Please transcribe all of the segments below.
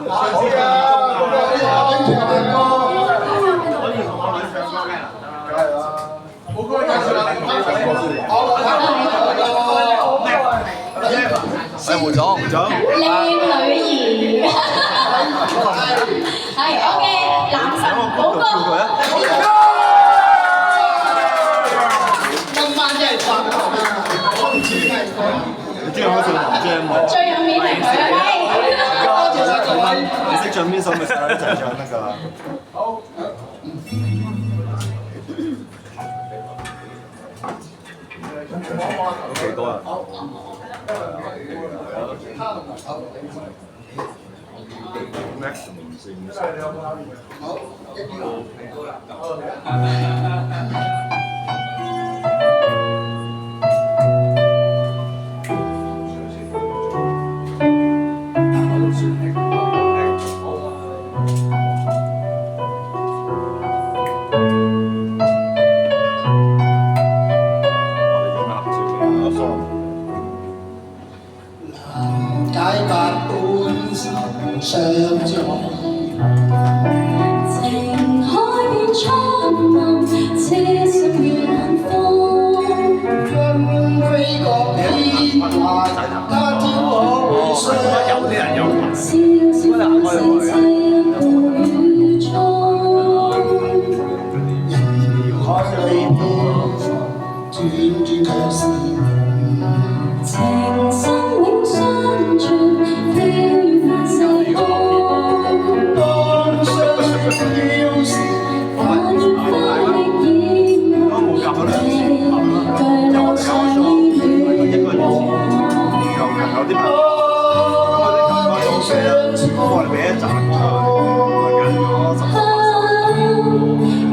好嘅，咁樣呢個歌，胡總，靚女兒，係 OK， 男神好歌。今晚真係發達啊！我唔知係你中意嗰首林 Jam 喎？最有面係佢，多謝晒各位。你識唱邊首咪成日一齊唱得㗎啦。好。幾多啊？Maximum 450。解百般愁相在，情海變蒼茫，痴心如冷風。分飛各邊涯，他朝可會相會？笑笑放聲千風雨中，海裏邊斷斷卻是情深永相存，飄於萬世風。當相飄時，但願花的煙霧，巨浪上與我。我哋俾一陣出去，揀咗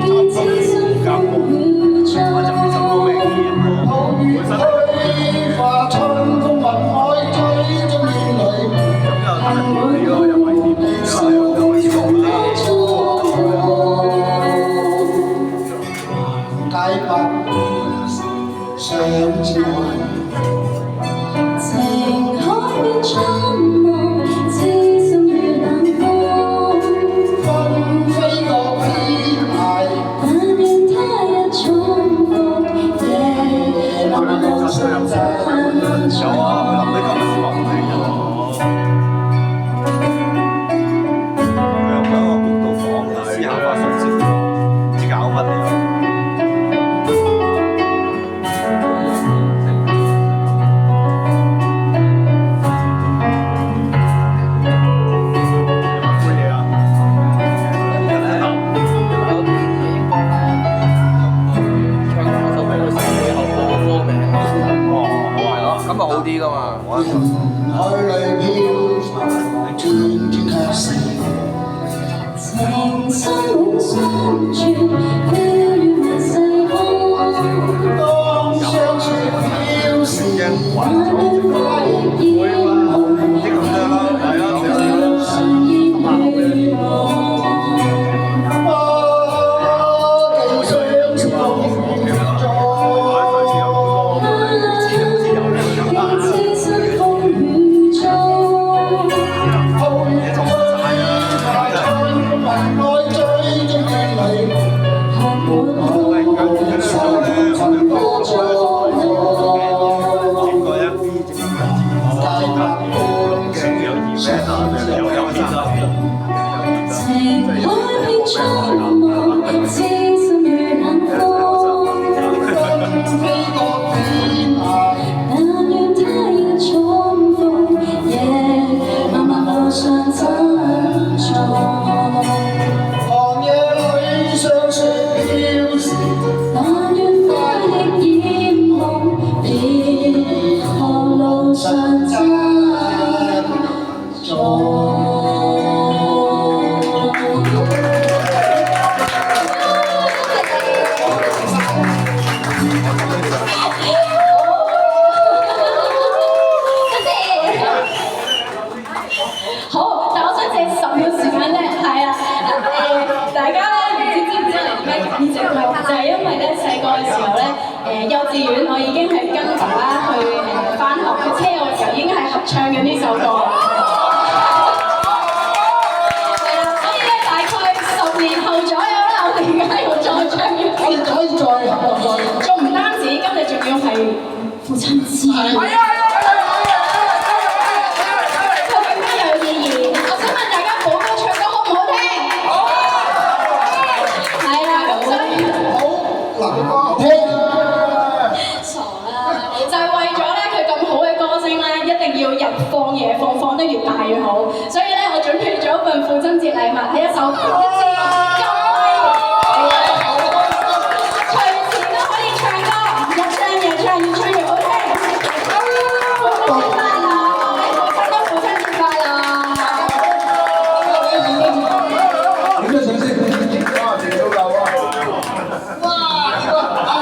結知心風雨中，虛化春風雲海，追蹤遠侶，解百般相在。情海變蒼茫，痴心如冷風。分飛各邊涯，但願他日重逢，夜漫漫路上珍重。你今日先話唔聽嘅喎。佢又喺我邊度房私下發信息，唔知搞乜嘢。咁咪好啲㗎嘛？海裏飄浮，斷斷卻是情深永相存，飄於萬世風。當相處飄時，但願花的煙霧，巨浪上煙與我。情海變蒼茫，痴心如冷風。飛各邊涯，但願他日重逢，夜漫漫路上珍重。寒夜裏相說飄時，但願花的煙霧，別河路上珍重。好，但我想借10秒時間咧，係啊，大家咧唔知唔知我哋點解揀呢隻歌，就係因為咧細個嘅時候咧，幼稚園我已經係跟爸爸去返學，佢車我嘅時候已經係合唱緊呢首歌。父親節。佢更加有意義。我想問大家寶哥唱歌好唔好聽？係啦，咁所以能聽。傻啦，就係為咗咧佢咁好嘅歌聲咧，一定要日放夜放，放得越大越好。所以咧，我準備咗一份父親節禮物，係一首歌。